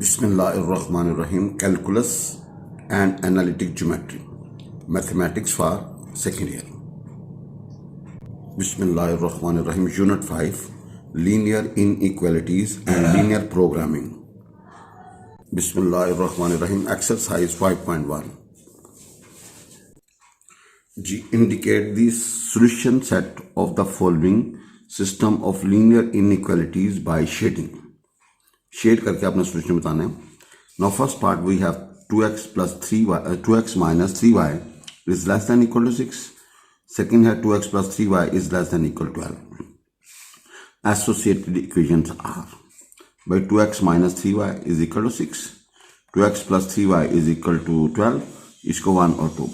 Bismillahirrahmanirrahim. Calculus and Analytic Geometry. Mathematics for second year. Bismillahirrahmanirrahim. Unit 5. Linear Inequalities and Linear Programming. Bismillahirrahmanirrahim. Exercise 5.1. Indicate the solution set of the following system of linear inequalities by shading. Shade करके आपने solution बताना है. Now first part we have 2x plus 3y 2x minus 3y is less than equal to 6. Second है 2x plus 3y is less than equal to 12. Associated equations are by 2x minus 3y is equal to 6, 2x plus 3y is equal to 12, इसको 1 और 2.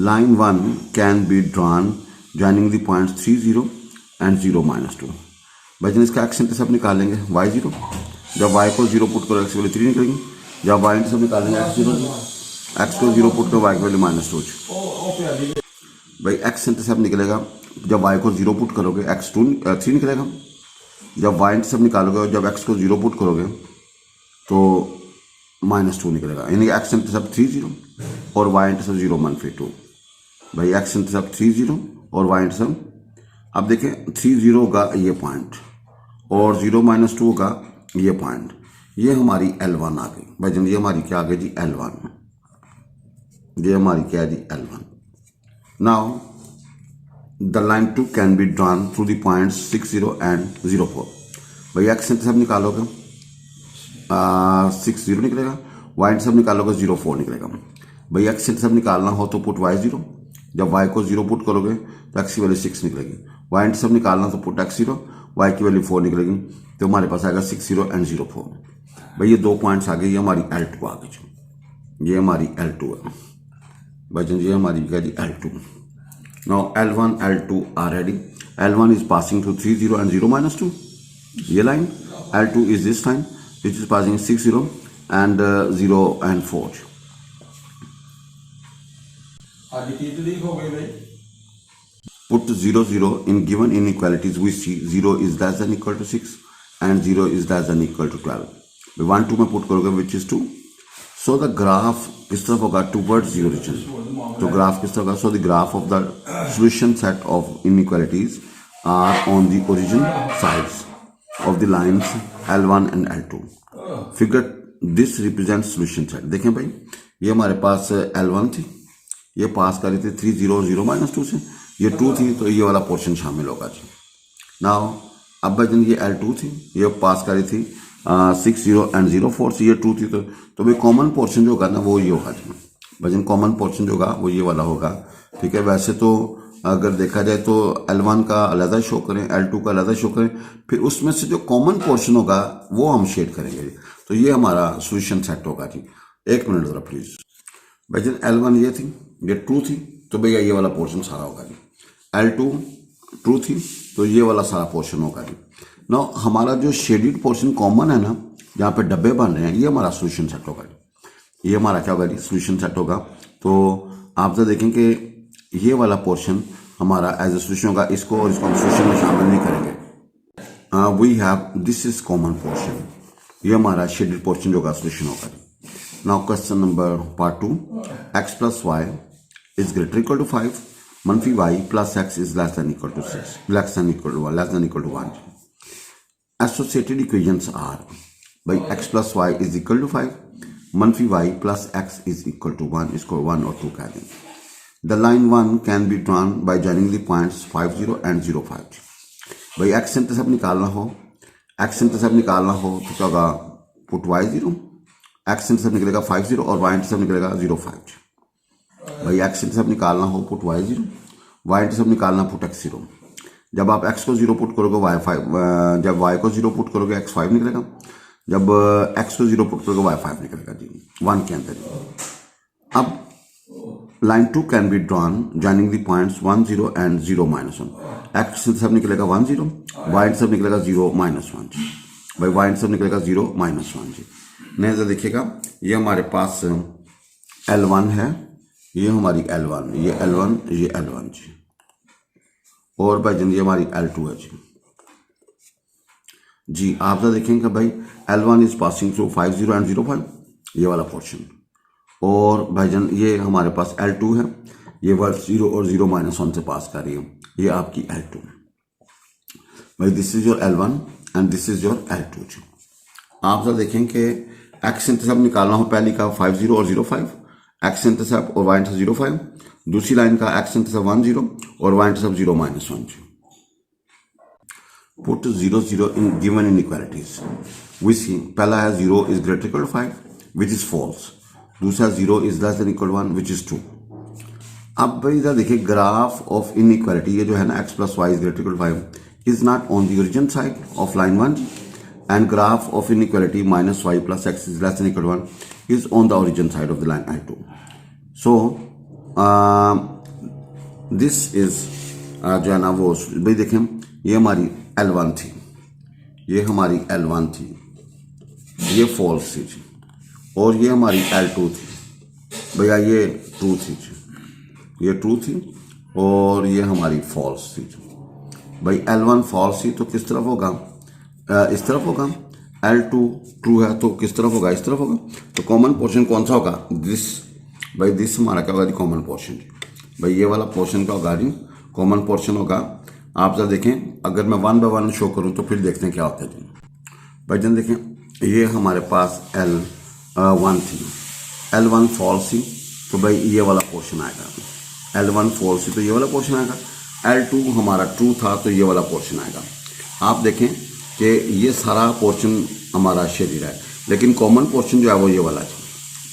Line 1 can be drawn joining the points 3 0 and 0 minus 2. भाई इसका x intercept निकालेंगे y0. जब y को 0 put करो x की value 3 निकलेगी. जब y इंटरसेप्ट निकालेंगे x को 0 पुट करो y की वैल्यू -2. भाई x इंटरसेप्ट निकलेगा जब y को 0 पुट करोगे x 3 निकलेगा. जब y इंटरसेप्ट निकालोगे और जब x को 0 पुट करोगे तो -2 निकलेगा. यानी x इंटरसेप्ट 3 0 और y इंटरसेप्ट 0 -2. भाई x इंटरसेप्ट 3 0 और y इंटरसेप्ट, अब देखें 3 0 होगा ये पॉइंट और 0 -2 होगा ये पॉइंट. ये हमारी L1 आ गई. भाई जन ये हमारी क्या आ गई जी L1. ये हमारी क्या है जी L1. Now the line 2 can be drawn through the points 6 0 and 0 4. भाई एक्स इंटरसेप्ट निकालोगे 6 0 निकलेगा. वाई इंटरसेप्ट निकालोगे 0 4 निकलेगा. भाई एक्स इंटरसेप्ट निकालना हो तो पुट y0. जब y को 0 पुट करोगे तो x की वैल्यू 6 निकलेगी. y इंटरसेप्ट निकालना तो पुट x0, y की वैल्यू 4 निकलेगी. तो हमारे पास आएगा 6 0 एंड 0 4. भाई ये 2 पॉइंट्स आ गए. ये हमारी L2 आ गई. ये हमारी L2 है. भाई ये हमारी क्या जी L2. Now L1 L2 are ready. L1 is passing through 3 0 and 0 -2. ये line. L2 is this line which is passing 6 0 and 0 and 4. Put 0 0 in given inequalities. We see 0 is less than equal to 6 and 0 is less than equal to 12. 1 2 में put करोगे which is 2. So the graph किस तरफ होगा towards the origin. तो graph किस तरफ होगा. So the graph of the solution set of inequalities are on the origin sides of the lines L1 and L2. Figure this represents solution set. देखें भाई ये हमारे पास L1 थी, ये पास कर रही थी 3 0 0 -2 से. ये 2 थी तो ये वाला पोर्शन शामिल होगा जी. नाउ अब भाई ये L2 थी, ये पास कर रही थी 6 0 एंड 0 4 से. ये 2 थी तो भाई कॉमन पोर्शन जो होगा ना वो ये होगा जी. भाई कॉमन पोर्शन जो होगा वो ये वाला होगा. ठीक है. वैसे तो अगर देखा जाए तो L1 का अलग शो करें, L2 का अलग शो करें, फिर उसमें से जो कॉमन पोर्शन होगा वो हम शेड करेंगे जी. तो ये हमारा सोल्यूशन सेट होगा जी. एक मिनट जरा प्लीज. भाई जन L1 ये थी, ये 2 थी तो भैया ये वाला पोर्शन सारा होगा जी. L2 2 थी तो ये वाला सारा पोर्शन होगा जी. ना हमारा जो शेडेड पोर्शन कॉमन है ना, जहाँ पे डब्बे बन रहे हैं, ये हमारा सोल्यूशन सेट होगा जी. ये हमारा क्या होगा जी सोल्यूशन सेट होगा. तो आप जो देखें कि ये वाला पोर्शन हमारा एज ए सोल्यूशन होगा. इसको और इसको हम सोल्यूशन में शामिल नहीं करेंगे. We have this is common portion. ये हमारा शेडेड पोर्शन जो होगा सोल्यूशन होगा जी. Now question number part 2. x plus y is greater equal to 5. Manfi y plus x is less than equal to 6. Less than equal to 1. Associated equations are by x plus y is equal to 5. Manfi y plus x is equal to 1. इसको 1 और 2 कह देंगे. The line 1 can be drawn by joining the points 5 0 and 0 5. भाई x intercept निकालना हो, तो क्या होगा पुट y0. x इंटरसेप्ट निकलेगा 5 0 और y इंटरसेप्ट निकलेगा 0 5. भाई x इंटरसेप्ट निकालना हो पुट y0, y इंटरसेप्ट निकालना पुट x0. जब आप x को 0 पुट करोगे y 5, जब y को 0 पुट करोगे x 5 निकलेगा. जब x को 0 पुट करोगे y 5 निकलेगा जी 1 के अंदर. अब line 2 can be drawn joining the points 1 0 and 0 -1. x intercept निकलेगा 1 0, y इंटरसेप्ट निकलेगा 0 -1 जी. भाई y इंटरसेप्ट निकलेगा 0 -1 जी. नहीं तो देखिएगा ये हमारे पास L1 है, ये हमारी L1, ये L1, ये L1 जी. और भाई जन ये हमारी L2 है जी. जी आप जरा देखेंगे भाई L1 is passing through 50 and 05, ये वाला पोर्शन। और भाईजान ये हमारे पास L2 है, ये वर्ड 0 और 0-1 से पास कर रही है, ये आपकी L2। भाई this is your L1 and this is your L2। आप जरा देखें कि एक्स इंटरसेप्ट निकालना हो, पहली का 50 और 05, एक्स इंटरसेप्ट और वाई इंटरसेप्ट 05, दूसरी लाइन का एक्स इंटरसेप्ट 10 और Y intercept 0-1। Put 0 0 in given inequalities. We see पहला है 0 is greater equal to 5 which is false, दूसरा 0 is less than equal to 1 which is true। अब भाई इधर देखिए ग्राफ ऑफ इनइक्वालिटी, ये जो है ना x plus y is greater equal to 5 is not on the origin side of line 1 and graph of inequality minus y plus x is less than equal to 1 is on the origin side of the line I2। So this is जो है ना वो भाई देखें ये हमारी L1 थी, ये हमारी L1 थी, ये फॉल्स थी जी, और ये हमारी L2 थी भैया, ये ट्रू थी जी, ये ट्रू थी और ये हमारी फॉल्स थी जी। भाई L1 फॉल्स थी तो किस तरफ होगा, इस तरफ होगा। L2 ट्रू है तो किस तरफ होगा, इस तरफ होगा। तो कॉमन पोर्शन कौन सा होगा, दिस। भाई दिस हमारा क्या होगा जी, कॉमन पोर्शन। भाई ये वाला पोर्शन क्या होगा जी, कॉमन पोर्शन होगा। आप जरा देखें अगर मैं 1 बाय 1 शो करूं तो फिर देखते हैं क्या होता है जी। भाई जन देखें ये हमारे पास L1 थी, L1 फॉल्स थी तो भाई ये वाला पोर्शन आएगा। L1 फॉल्स थी तो ये वाला पोर्शन आएगा। L2 हमारा ट्रू था तो ये वाला पोर्शन आएगा। आप देखें कि ये सारा पोर्शन हमारा शरीर है, लेकिन कॉमन पोर्शन जो है वो ये वाला है।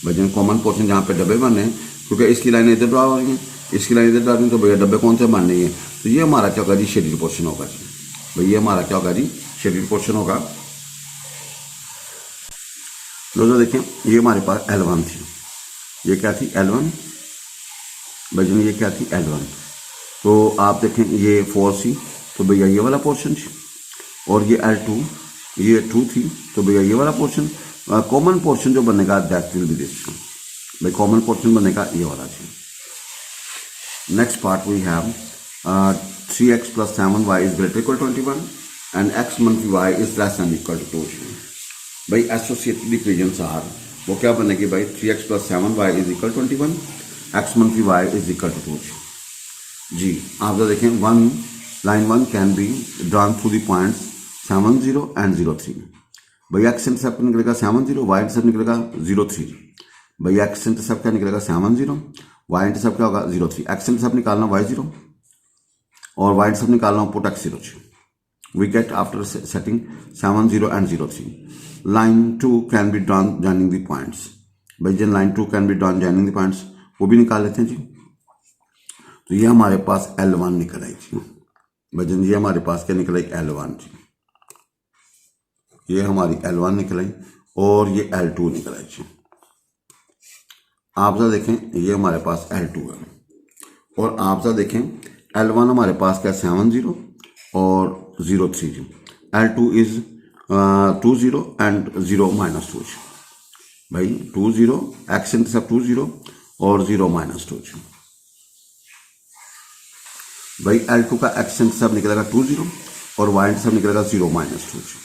भाई जन कॉमन पोर्शन जहाँ पे डब्बे बने हैं, क्योंकि इसकी लाइन इधर ड्रा हो रही है, इसकी लाइन इधर ड्रा रही है, तो भैया डब्बे कौन से बन रही है, तो ये हमारा क्या होगा जी, शेड्यूल पोर्शन होगा जी। भाई ये हमारा क्या होगा जी, शेड्यूल पोर्शन होगा। दोस्तों देखें ये हमारे पास L1 थी, ये क्या थी L1, भाई जन ये क्या थी L1। तो आप देखें ये फॉल्स थी तो भैया ये वाला पोर्शन थी, और ये L2 ये ट्रू थी तो भैया ये वाला पोर्शन। कॉमन पोर्शन जो बनेगा दैट विल बी दिस। भाई कॉमन पोर्शन बनेगा ये वाला जी। Next part we have 3x plus 7y is greater equal to 21 and x minus y is less than equal to 2। भाई एसोसिएटेड इक्वेशंस आर वो क्या बनेगी भाई, 3x plus 7y is equal to 21, x minus y is equal to 2 जी। आप जरा देखें line 1 can be drawn through the points 7 0 and 0 3। भाई x intercept निकलेगा 7 0, वाई इंटरसेप्ट निकलेगा 0 3। भाई एक्स इंटरसेप्ट क्या निकलेगा 7 0, वाई इंटरसेप्ट क्या होगा 0 3। एक्स इंटरसेप्ट निकालना y0 और वाई इंटरसेप्ट निकालना पुट x0। We get after setting 7 0 and 0 3। Line 2 can be drawn joining the points. भाई जन line 2 can be drawn joining the points वो भी निकाल लेते हैं जी। तो ये हमारे पास L1 निकल आई जी। भाई जन ये हमारे पास क्या निकल आई L1 जी, ये हमारी L1 निकल आई और ये L2 निकल आई जी। आप जरा देखें ये हमारे पास L2 है, और आप जरा देखें L1 हमारे पास क्या 7 0 और 0 3 जी। L2 इज 2 0 एंड 0-2 जी। भाई 2 0 एक्स इंटरसेप्ट 2 0 और 0-2 जी। भाई L2 का एक्स इंटरसेप्ट निकलेगा 2 0 और वाई इंटरसेप्ट निकलेगा 0-2 जी।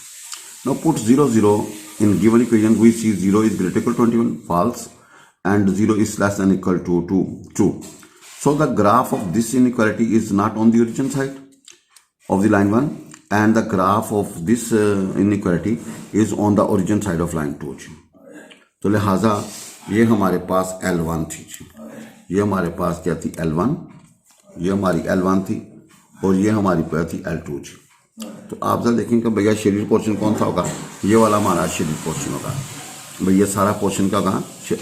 Now put 0 0 in given equation. We see 0 is greater equal to 21 false and 0 is less than equal to 2 true. So the graph of this inequality is not on the origin side of the line 1 and the graph of this inequality is on the origin side of line 2। तो लिहाजा ये हमारे पास L1 थी जी, ये हमारे पास क्या थी L1, ये हमारी L1 थी और ये हमारी क्या थी L2 जी। तो आप जरा देखेंगे भैया शेड्यूल पोर्शन कौन सा होगा, ये वाला हमारा शेड्यूल पोर्शन होगा। भाई ये सारा पोर्शन क्या होगा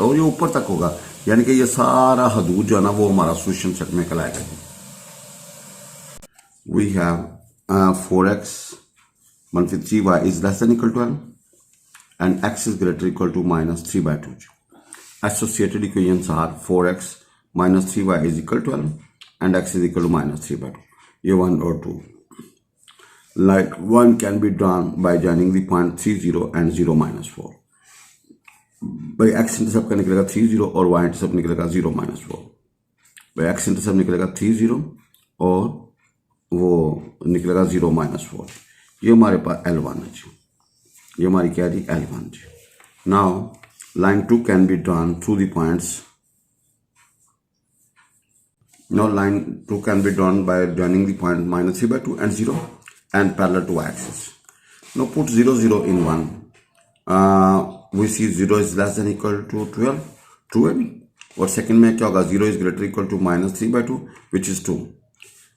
और ये ऊपर तक होगा, यानी कि ये सारा हदूद जो है ना वो हमारा सोल्यूशन सेट में कहलाएगा। We have 4x minus 3y is less than equal to 1 and x is greater equal to -3/2। Associated equations are 4x minus 3y is equal to 1 and x is equal to -3/2। ये 1 और 2। Like 1 can be drawn by joining the point 3 0 and 0-4। भाई x intercept का निकलेगा 3 0 और y intercept निकलेगा 0-4। भाई x intercept निकलेगा 3 0 और वो निकलेगा 0-4। ये हमारे पास L1 है जी। ये हमारी क्या है L1 जी। Now line 2 can be drawn through the points. Now line 2 can be drawn by joining the point -3/2 and 0 and parallel to y-axis. Now put 0, 0 in 1. We see 0 is less than equal to 12. True है नहीं? और second में क्या होगा? 0 is greater equal to -3/2 which is 2.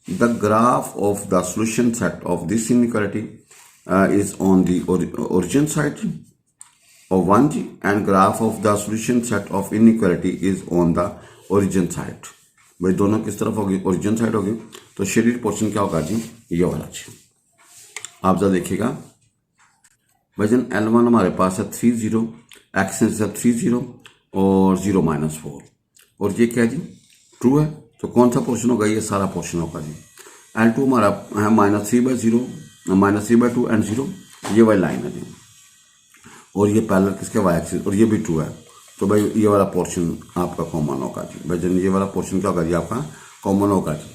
The graph of the solution set of this inequality is on the origin side of 1G and graph of the solution set of inequality is on the origin side. भाई दोनों किस तरफ होगी? Origin side होगी। तो shaded portion क्या होगा जी? ये वाला जी। आप जरा देखिएगा वजन L1 हमारे पास है 30, एक्स इंटरसेप्ट 30 और 0 -4 और ये क्या जी? ट्रू है। तो कौन सा पोर्शन होगा? ये सारा पोर्शन होगा जी। L2 हमारा है -3/0 -3/2 एंड 0, ये वाली लाइन है जी। और ये पैरेलल किसके? वाई एक्सिस, और ये भी ट्रू है। तो भाई ये वाला पोर्शन आपका कॉमन होगा जी। भाई जन ये वाला पोर्शन क्या होगा जी? आपका कॉमन होगा जी।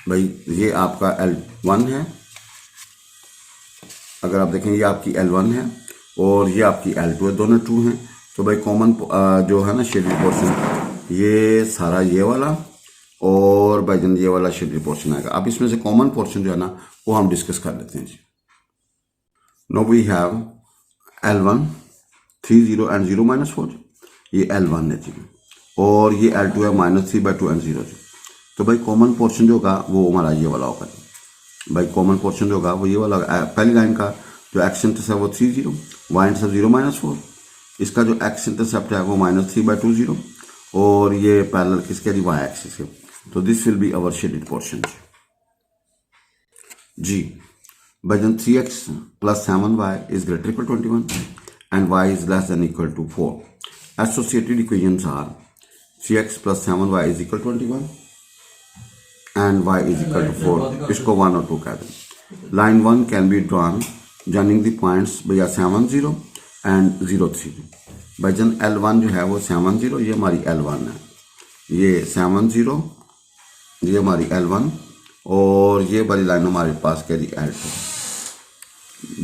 भाई ये आपका L1 है, अगर आप देखें ये आपकी L1 है और ये आपकी L2 है, दोनों ट्रू हैं। तो भाई कॉमन जो है ना शेडेड पोर्शन, ये सारा ये वाला और भाई जन ये वाला शेडेड पोर्शन आएगा। अब इसमें से कॉमन पोर्शन जो है ना वो हम डिस्कस कर लेते हैं जी। Now we have L1 30 and 0 -4, ये L1 है जी, और ये L2 है -3/2 एंड 0 जी। तो भाई कॉमन पोर्शन जो होगा वो हमारा ये वाला होगा जी। भाई कॉमन पोर्शन जो होगा वो ये वाला होगा। पहली लाइन का जो एक्स इंटरसेप्ट है वो 30, वाई इंटरसेप्ट 0 -4, इसका जो एक्स इंटरसेप्ट है वो -3/2 0 और ये पैरेलल किसके जी? वाई एक्सिस के। तो this will be our shaded portion जी। वजन 3x + 7y is greater equal to 21 and y is less than equal to 4. Associated equations are 3x + 7y is equal to 21 and y is equal to 4. इसको 1 और 2 कह दें। Line 1 can be drawn joining the points भैया 7 0 and 0 3। वजन L1 जो है वो 7 0, ये हमारी L1 है, ये 7 0, ये हमारी L1 और ये वाली लाइन हमारे पास क्या जी? L2।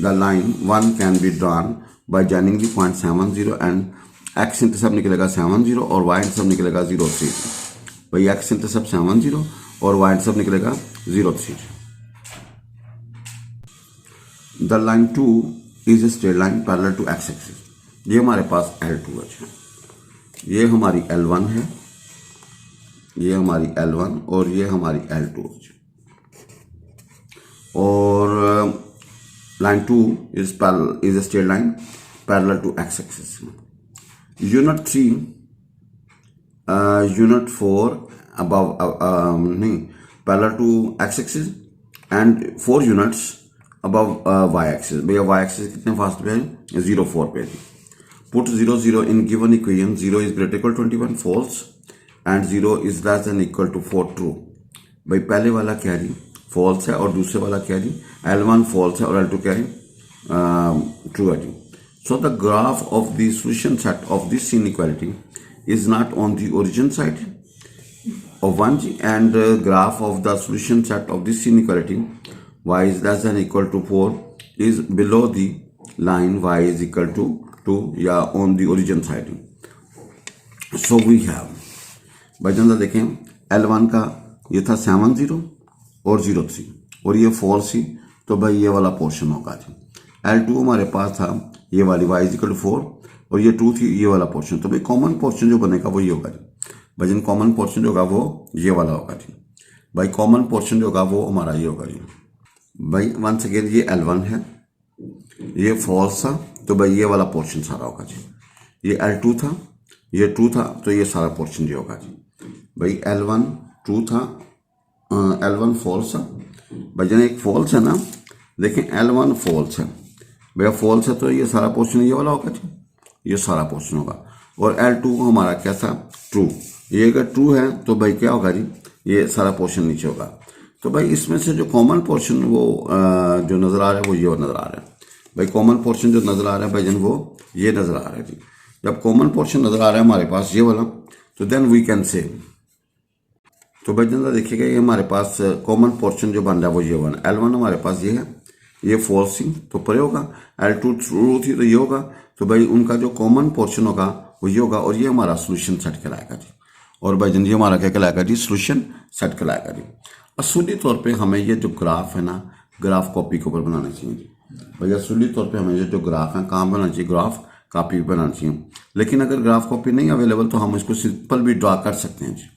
The line 1 can be drawn by joining the point 7 0 and x intercept निकलेगा 7 0 और वाई इंटरसेप्ट निकलेगा 0 3। भाई एक्स इंटरसेप्ट 7 0 और वाई इंटरसेप्ट निकलेगा 0 3। The line 2 is a straight line parallel to x axis. ये हमारे पास L2 है, ये हमारी L1 है, ये हमारी L1 और ये हमारी L2 है। और line 2 is a straight line parallel to x axis. Unit 3, Unit 4 above नहीं parallel to x-axis and 4 units above y-axis। भैया y-axis कितने फास्ट पे है? 0 4 पे है। Put 0 0 in given equation। 0 is greater equal to 21 false and 0 is less than equal to 4 true। भाई पहले वाला क्या है? false है और दूसरे वाला क्या है? L1 false है और L2 क्या है? true है जी। So the graph of the solution set of this inequality is not on the origin side of 1G and graph of the solution set of this inequality y is less than equal to 4 is below the line y is equal to 2 या on the origin side। So we have भाईजान देखें L1 का ये था 7 0 और 0 3 और ये false ही, तो भाई ये वाला पोर्शन होगा जी। L2 हमारे पास था ये वाली y इज इक्वल टू 4 और ये 2 थी, ये वाला पोर्शन। तो भाई कॉमन पोर्शन जो बनेगा वो ये होगा जी। भाई कॉमन पोर्शन जो होगा वो ये वाला होगा जी। भाई कॉमन पोर्शन जो होगा वो हमारा ये होगा जी। भाई वंस अगेन ये L1 है, ये फॉल्स था, तो भाई ये वाला पोर्शन सारा होगा जी। ये L2 था, ये ट्रू था, तो ये सारा पोर्शन ये होगा जी। भाई L1 ट्रू था, L1 फॉल्स था। भाई एक फॉल्स है ना, देखें L1 फॉल्स है, भैया फॉल्स है तो ये सारा पोर्शन ये वाला होगा जी, ये सारा पोर्शन होगा। और L2 हमारा क्या था? ट्रू। ये अगर ट्रू है तो भाई क्या होगा जी? ये सारा पोर्शन नीचे होगा। तो भाई इसमें से जो कॉमन पोर्शन वो जो नजर आ रहा है वो ये नजर आ रहा है। भाई कॉमन पोर्शन जो नजर आ रहा है भाई जन वो ये नजर आ रहा है जी। जब कॉमन पोर्शन नजर आ रहा है हमारे पास ये वाला, तो देन वी कैन से, तो भाई जन देखिएगा ये हमारे पास कॉमन पोर्शन जो बन रहा है वो ये वन L1 हमारे पास ये है, ये फॉल्स थी तो परे होगा, L2 ट्रू थी तो ये होगा। तो भाई उनका जो कॉमन पोर्शन होगा वो ये होगा, और ये हमारा सोल्यूशन सेट कहलाएगा जी। और भाई जन ये हमारा क्या कहलाएगा जी, सोल्यूशन सेट कहलाएगा जी। असूली तौर पे हमें ये जो ग्राफ है ना, ग्राफ कॉपी के ऊपर बनाना चाहिए जी। भाई असूली तौर पे हमें ये जो ग्राफ है कहाँ बनाना चाहिए, ग्राफ कॉपी पे बनाना चाहिए। लेकिन अगर ग्राफ कॉपी नहीं अवेलेबल तो हम इसको सिंपल भी ड्रा कर सकते हैं जी।